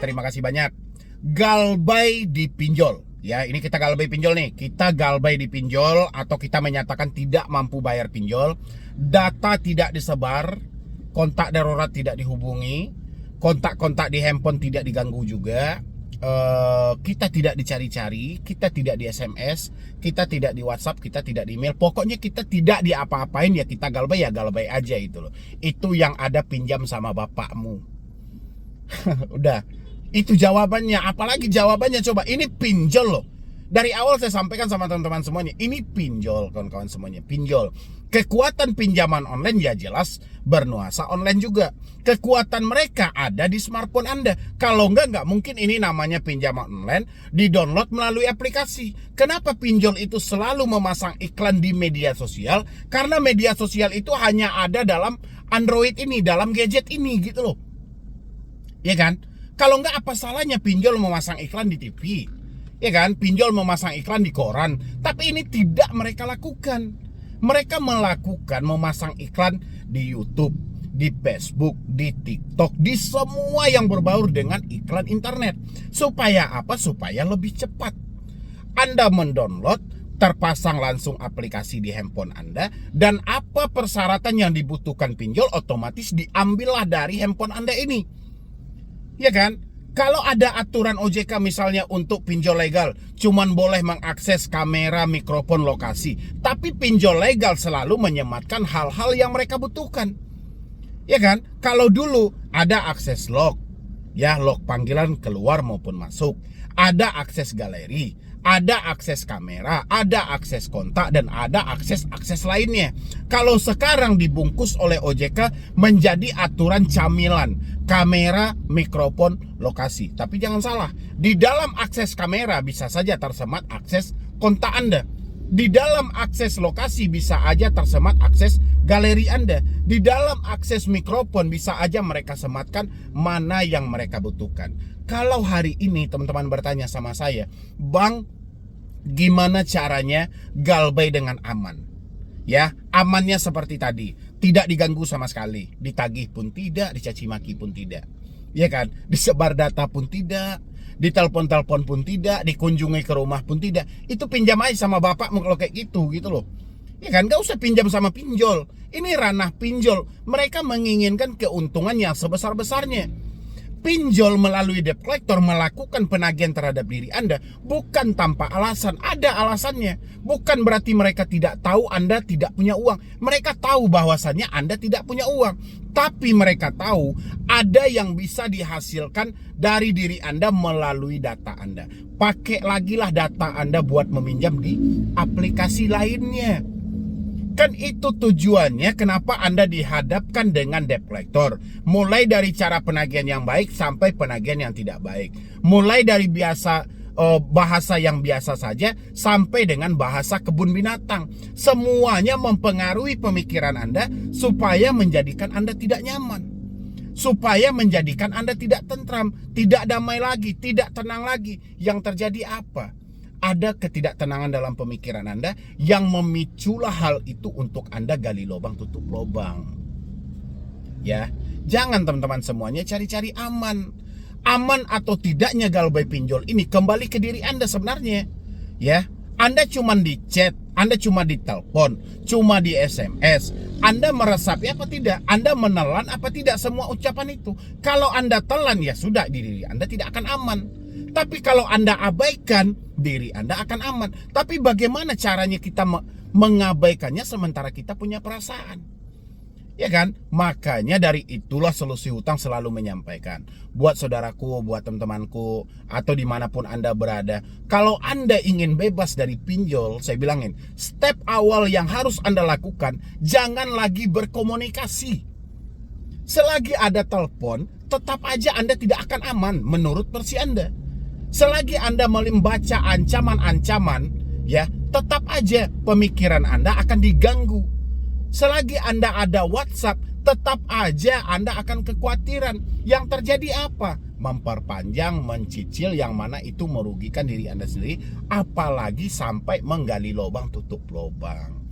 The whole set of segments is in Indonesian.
terima kasih banyak. Galbay di pinjol. Ya, ini kita galbay pinjol nih. Kita galbay di pinjol atau kita menyatakan tidak mampu bayar pinjol. Data tidak disebar, kontak darurat tidak dihubungi, kontak-kontak di handphone tidak diganggu juga. Kita tidak dicari-cari, kita tidak di SMS, kita tidak di WhatsApp, kita tidak di email. Pokoknya kita tidak di apa-apain, ya kita galbay, ya galbay aja itu loh. Itu yang ada pinjam sama bapakmu. Udah, itu jawabannya. Apalagi jawabannya, coba, ini pinjol loh. Dari awal saya sampaikan sama teman-teman semuanya, ini pinjol, kawan-kawan semuanya, pinjol. Kekuatan pinjaman online ya jelas bernuansa online juga. Kekuatan mereka ada di smartphone Anda. Kalau nggak mungkin ini namanya pinjaman online di-download melalui aplikasi. Kenapa pinjol itu selalu memasang iklan di media sosial? Karena media sosial itu hanya ada dalam Android ini, dalam gadget ini gitu loh. Ya kan? Kalau nggak, apa salahnya pinjol memasang iklan di TV? Ya kan? Pinjol memasang iklan di koran. Tapi ini tidak mereka lakukan. Mereka memasang iklan di YouTube, di Facebook, di TikTok, di semua yang berbaur dengan iklan internet. Supaya apa? Supaya lebih cepat. Anda mendownload, terpasang langsung aplikasi di handphone Anda, dan apa persyaratan yang dibutuhkan pinjol otomatis diambillah dari handphone Anda ini. Ya kan? Kalau ada aturan OJK misalnya untuk pinjol legal, cuman boleh mengakses kamera, mikrofon, lokasi. Tapi pinjol legal selalu menyematkan hal-hal yang mereka butuhkan. Ya kan? Kalau dulu ada akses log, ya log panggilan keluar maupun masuk. Ada akses galeri, ada akses kamera, ada akses kontak, dan ada akses lainnya. Kalau sekarang dibungkus oleh OJK menjadi aturan camilan, kamera, mikrofon, lokasi. Tapi jangan salah, di dalam akses kamera bisa saja tersemat akses kontak Anda. Di dalam akses lokasi bisa aja tersemat akses galeri Anda. Di dalam akses mikrofon bisa aja mereka sematkan mana yang mereka butuhkan. Kalau hari ini teman-teman bertanya sama saya, Bang, gimana caranya galbay dengan aman? Ya, amannya seperti tadi, tidak diganggu sama sekali, ditagih pun tidak, dicaci maki pun tidak, ya kan? Disebar data pun tidak, ditelepon-telepon pun tidak, dikunjungi ke rumah pun tidak. Itu pinjam aja sama bapakmu kalau kayak gitu loh. Ya kan, gak usah pinjam sama pinjol. Ini ranah pinjol. Mereka menginginkan keuntungan yang sebesar-besarnya. Pinjol melalui debt collector melakukan penagihan terhadap diri Anda bukan tanpa alasan, ada alasannya. Bukan berarti mereka tidak tahu Anda tidak punya uang. Mereka tahu bahwasannya Anda tidak punya uang. Tapi mereka tahu ada yang bisa dihasilkan dari diri Anda melalui data Anda. Pakai lagi lah data Anda buat meminjam di aplikasi lainnya. Kan itu tujuannya kenapa Anda dihadapkan dengan debt collector. Mulai dari cara penagihan yang baik sampai penagihan yang tidak baik. Mulai dari bahasa yang biasa saja sampai dengan bahasa kebun binatang. Semuanya mempengaruhi pemikiran Anda supaya menjadikan Anda tidak nyaman. Supaya menjadikan Anda tidak tentram, tidak damai lagi, tidak tenang lagi. Yang terjadi apa? Ada ketidaktenangan dalam pemikiran Anda yang memiculah hal itu untuk Anda gali lubang tutup lubang. Ya, jangan teman-teman semuanya cari-cari aman. Aman atau tidaknya galbay pinjol ini kembali ke diri Anda sebenarnya. Ya, Anda cuma di chat, Anda cuma di telepon, cuma di SMS. Anda meresapi apa tidak? Anda menelan apa tidak semua ucapan itu? Kalau Anda telan, ya sudah, diri Anda tidak akan aman. Tapi kalau Anda abaikan, diri Anda akan aman. Tapi bagaimana caranya kita mengabaikannya sementara kita punya perasaan? Ya kan? Makanya dari itulah solusi hutang selalu menyampaikan. Buat saudaraku, buat teman-temanku, atau dimanapun Anda berada, kalau Anda ingin bebas dari pinjol, saya bilangin, step awal yang harus Anda lakukan, jangan lagi berkomunikasi. Selagi ada telepon, tetap aja Anda tidak akan aman menurut versi Anda. Selagi Anda membaca ancaman-ancaman, ya, tetap aja pemikiran Anda akan diganggu. Selagi Anda ada WhatsApp, tetap aja Anda akan kekhawatiran. Yang terjadi apa? Memperpanjang, mencicil, yang mana itu merugikan diri Anda sendiri, apalagi sampai menggali lubang tutup lubang.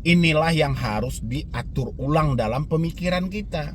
Inilah yang harus diatur ulang dalam pemikiran kita.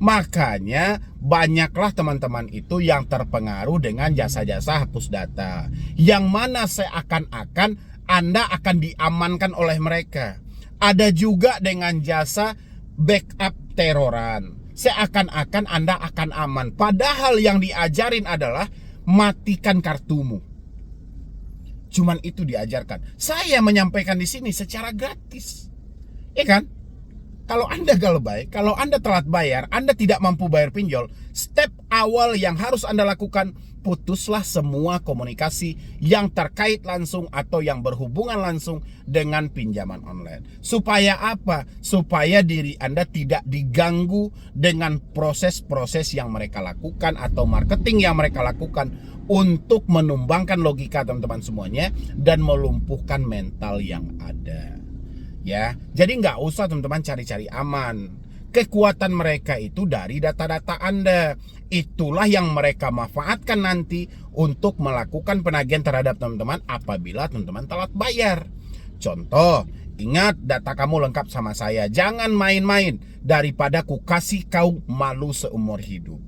Makanya banyaklah teman-teman itu yang terpengaruh dengan jasa-jasa hapus data, yang mana seakan-akan Anda akan diamankan oleh mereka. Ada juga dengan jasa backup teroran, seakan-akan Anda akan aman. Padahal yang diajarin adalah matikan kartumu. Cuman itu diajarkan. Saya menyampaikan di sini secara gratis. Ya kan? Kalau Anda galbay, kalau Anda telat bayar, Anda tidak mampu bayar pinjol, step awal yang harus Anda lakukan, putuslah semua komunikasi yang terkait langsung atau yang berhubungan langsung dengan pinjaman online. Supaya apa? Supaya diri Anda tidak diganggu dengan proses-proses yang mereka lakukan atau marketing yang mereka lakukan untuk menumbangkan logika teman-teman semuanya dan melumpuhkan mental yang ada. Ya, jadi nggak usah teman-teman cari-cari aman. Kekuatan mereka itu dari data-data Anda. Itulah yang mereka manfaatkan nanti untuk melakukan penagihan terhadap teman-teman apabila teman-teman telat bayar. Contoh, ingat data kamu lengkap sama saya. Jangan main-main daripada ku kasih kau malu seumur hidup.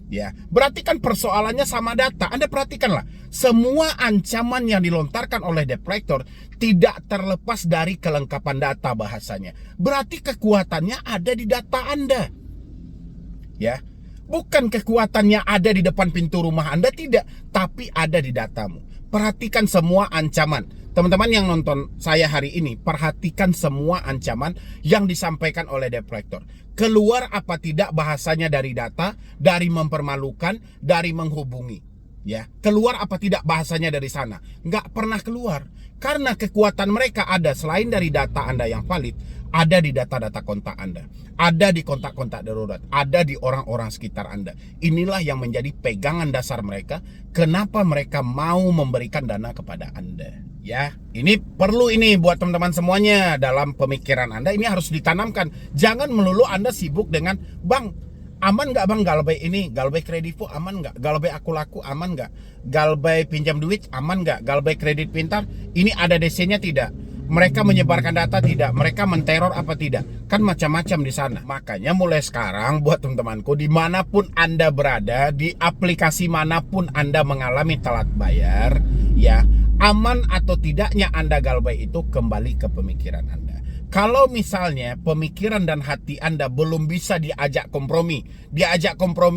Ya, berarti kan persoalannya sama data. Anda perhatikanlah, semua ancaman yang dilontarkan oleh debt collector tidak terlepas dari kelengkapan data bahasanya. Berarti kekuatannya ada di data Anda. Ya, bukan kekuatannya ada di depan pintu rumah Anda, tidak, tapi ada di datamu. Perhatikan semua ancaman. Teman-teman yang nonton saya hari ini, perhatikan semua ancaman yang disampaikan oleh debt collector. Keluar apa tidak bahasanya dari data, dari mempermalukan, dari menghubungi. Ya, keluar apa tidak bahasanya dari sana? Nggak pernah keluar. Karena kekuatan mereka ada selain dari data Anda yang valid, ada di data-data kontak Anda, ada di kontak-kontak darurat, ada di orang-orang sekitar Anda. Inilah yang menjadi pegangan dasar mereka, kenapa mereka mau memberikan dana kepada Anda. Ya, ini perlu ini buat teman-teman semuanya dalam pemikiran Anda, ini harus ditanamkan. Jangan melulu Anda sibuk dengan, "Bang, aman nggak bang galbay ini, galbay kredivo aman nggak, galbay aku laku aman nggak, galbay pinjam duit aman nggak, galbay kredit pintar ini ada DC-nya tidak, mereka menyebarkan data tidak, mereka menteror apa tidak, kan macam-macam di sana." Makanya mulai sekarang buat teman-temanku, dimanapun Anda berada, di aplikasi manapun Anda mengalami telat bayar, ya, aman atau tidaknya Anda galbay itu kembali ke pemikiran Anda. Kalau misalnya pemikiran dan hati Anda belum bisa diajak kompromi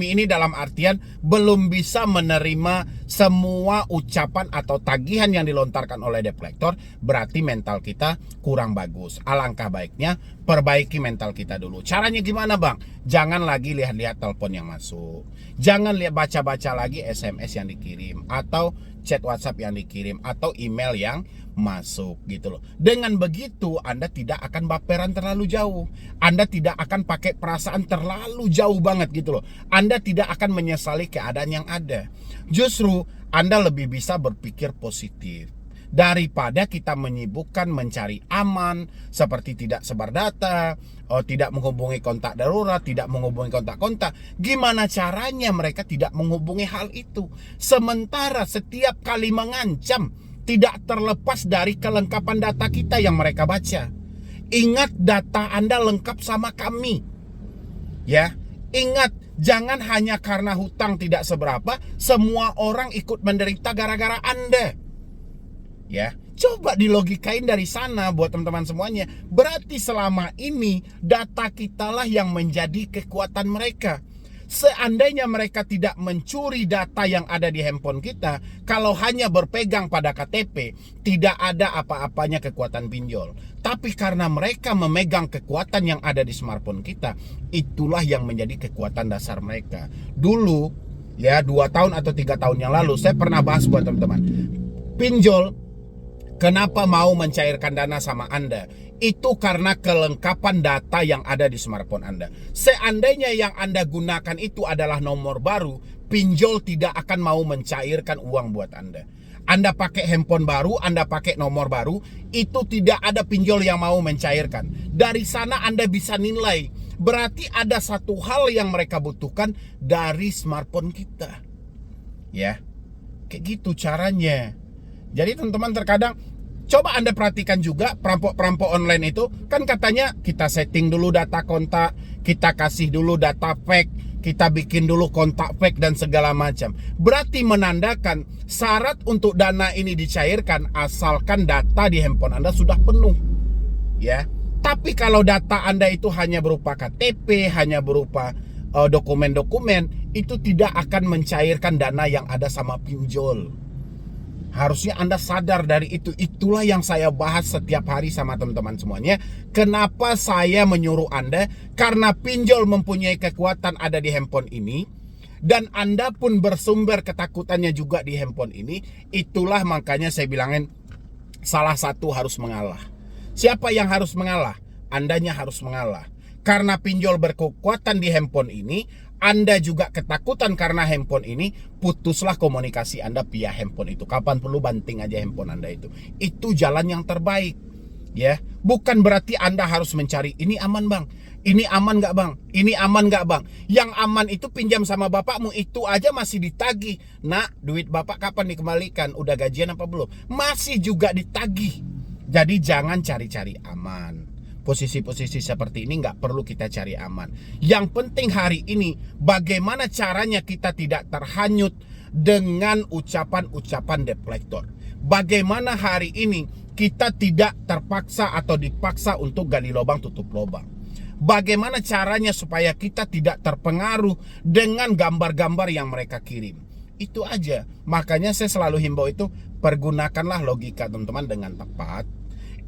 ini dalam artian belum bisa menerima semua ucapan atau tagihan yang dilontarkan oleh debt collector, berarti mental kita kurang bagus. Alangkah baiknya perbaiki mental kita dulu. Caranya gimana bang? Jangan lagi lihat-lihat telepon yang masuk, jangan lihat baca-baca lagi SMS yang dikirim atau chat WhatsApp yang dikirim atau email yang masuk gitu loh. Dengan begitu Anda tidak akan baperan terlalu jauh. Anda tidak akan pakai perasaan terlalu jauh banget gitu loh. Anda tidak akan menyesali keadaan yang ada. Justru Anda lebih bisa berpikir positif. Daripada kita menyibukkan mencari aman seperti tidak sebar data, tidak menghubungi kontak darurat, tidak menghubungi kontak-kontak. Gimana caranya mereka tidak menghubungi hal itu? Sementara setiap kali mengancam tidak terlepas dari kelengkapan data kita yang mereka baca. Ingat, data Anda lengkap sama kami. Ya, ingat, jangan hanya karena hutang tidak seberapa semua orang ikut menderita gara-gara Anda. Ya, coba dilogikain dari sana buat teman-teman semuanya. Berarti selama ini data kita lah yang menjadi kekuatan mereka. Seandainya mereka tidak mencuri data yang ada di handphone kita, kalau hanya berpegang pada KTP, tidak ada apa-apanya kekuatan pinjol. Tapi karena mereka memegang kekuatan yang ada di smartphone kita, itulah yang menjadi kekuatan dasar mereka. Dulu, ya 2 tahun atau 3 tahun yang lalu, saya pernah bahas buat teman-teman. Pinjol kenapa mau mencairkan dana sama Anda? Itu karena kelengkapan data yang ada di smartphone Anda. Seandainya yang Anda gunakan itu adalah nomor baru, pinjol tidak akan mau mencairkan uang buat Anda. Anda pakai handphone baru, Anda pakai nomor baru, itu tidak ada pinjol yang mau mencairkan. Dari sana Anda bisa nilai, berarti ada satu hal yang mereka butuhkan dari smartphone kita. Ya, kayak gitu caranya. Jadi teman-teman terkadang coba Anda perhatikan juga perampok-perampok online itu kan katanya kita setting dulu data kontak, kita kasih dulu data fake, kita bikin dulu kontak fake dan segala macam. Berarti menandakan syarat untuk dana ini dicairkan asalkan data di handphone Anda sudah penuh. Ya. Tapi kalau data Anda itu hanya berupa KTP, hanya berupa dokumen-dokumen, itu tidak akan mencairkan dana yang ada sama pinjol. Harusnya Anda sadar dari itu. Itulah yang saya bahas setiap hari sama teman-teman semuanya. Kenapa saya menyuruh Anda? Karena pinjol mempunyai kekuatan ada di handphone ini. Dan Anda pun bersumber ketakutannya juga di handphone ini. Itulah makanya saya bilangin salah satu harus mengalah. Siapa yang harus mengalah? Andanya harus mengalah. Karena pinjol berkekuatan di handphone ini, Anda juga ketakutan karena handphone ini, putuslah komunikasi Anda via handphone itu. Kapan perlu banting aja handphone Anda itu. Itu jalan yang terbaik. Ya, bukan berarti Anda harus mencari ini aman bang, ini aman nggak bang, ini aman nggak bang. Yang aman itu pinjam sama bapakmu, itu aja masih ditagih. Nak, duit bapak kapan dikembalikan? Udah gajian apa belum? Masih juga ditagih. Jadi jangan cari-cari aman. Posisi-posisi seperti ini nggak perlu kita cari aman. Yang penting hari ini bagaimana caranya kita tidak terhanyut dengan ucapan-ucapan debt collector. Bagaimana hari ini kita tidak terpaksa atau dipaksa untuk gali lubang tutup lubang. Bagaimana caranya supaya kita tidak terpengaruh dengan gambar-gambar yang mereka kirim. Itu aja. Makanya saya selalu himbau itu, pergunakanlah logika teman-teman dengan tepat.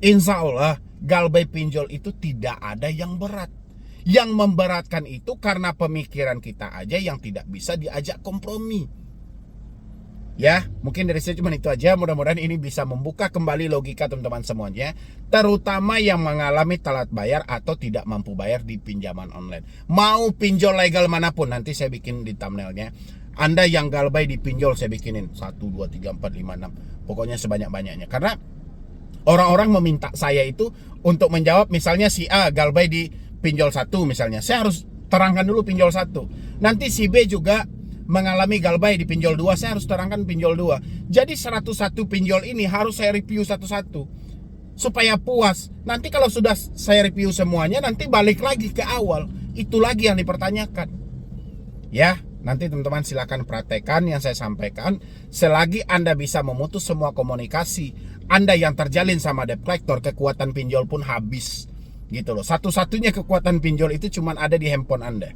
Insya Allah galbay pinjol itu tidak ada yang berat. Yang memberatkan itu karena pemikiran kita aja yang tidak bisa diajak kompromi. Ya, mungkin dari saya cuma itu aja. Mudah-mudahan ini bisa membuka kembali logika teman-teman semuanya, terutama yang mengalami telat bayar atau tidak mampu bayar di pinjaman online. Mau pinjol legal manapun, nanti saya bikin di thumbnailnya. Anda yang galbay di pinjol saya bikinin 1, 2, 3, 4, 5, 6. Pokoknya sebanyak-banyaknya. Karena orang-orang meminta saya itu untuk menjawab, misalnya si A galbay di pinjol 1 misalnya. Saya harus terangkan dulu pinjol 1. Nanti si B juga mengalami galbay di pinjol 2, saya harus terangkan pinjol 2. Jadi 101 pinjol ini harus saya review satu-satu supaya puas. Nanti kalau sudah saya review semuanya, nanti balik lagi ke awal. Itu lagi yang dipertanyakan. Ya, nanti teman-teman silakan praktekkan yang saya sampaikan. Selagi Anda bisa memutus semua komunikasi Anda yang terjalin sama debt collector, kekuatan pinjol pun habis. Gitu loh. Satu-satunya kekuatan pinjol itu cuma ada di handphone Anda.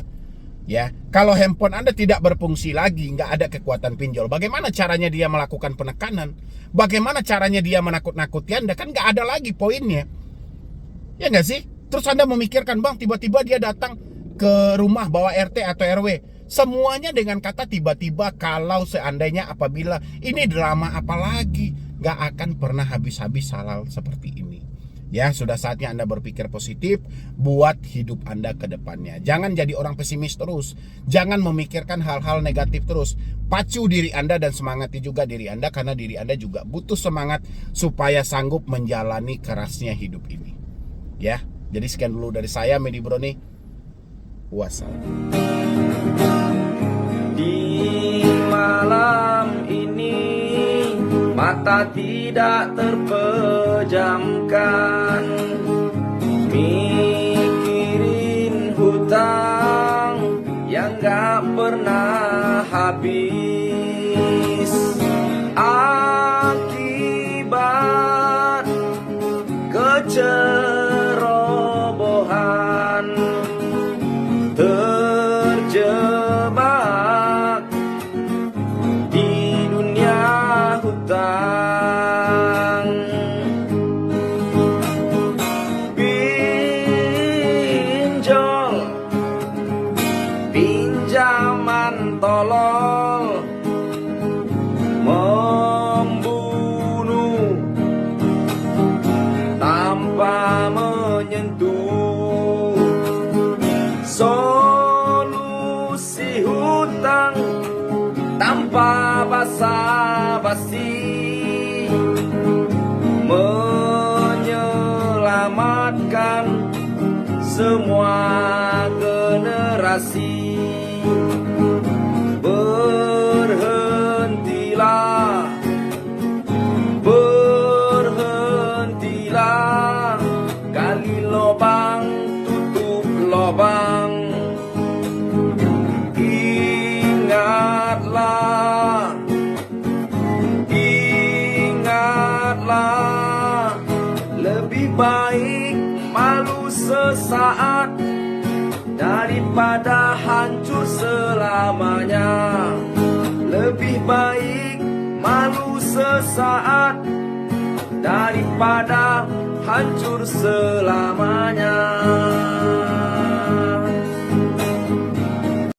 Ya, kalau handphone Anda tidak berfungsi lagi, nggak ada kekuatan pinjol, bagaimana caranya dia melakukan penekanan? Bagaimana caranya dia menakut-nakuti Anda? Kan nggak ada lagi poinnya. Ya nggak sih? Terus Anda memikirkan, bang, tiba-tiba dia datang ke rumah bawa RT atau RW. Semuanya dengan kata tiba-tiba, kalau seandainya, apabila. Ini drama apa lagi? Nggak akan pernah habis-habis hal seperti ini. Ya, sudah saatnya Anda berpikir positif buat hidup Anda ke depannya. Jangan jadi orang pesimis terus. Jangan memikirkan hal-hal negatif terus. Pacu diri Anda dan semangati juga diri Anda, karena diri Anda juga butuh semangat supaya sanggup menjalani kerasnya hidup ini. Ya, jadi sekian dulu dari saya, Medi Broni. Wassalam. Di malam ini mata tidak terpejamkan, mikirin hutang yang gak pernah habis. Akibat kecerobohan, terjebak di dunia hutang. Pinjol, pinjaman tolol, membunuh tanpa menyentuh. Solusi hutang tanpa basa-basi, menyelamatkan semua generasi. Berhentilah, berhentilah, gali lubang tutup lubang. baik malu sesaat daripada hancur selamanya. Lebih baik malu sesaat daripada hancur selamanya.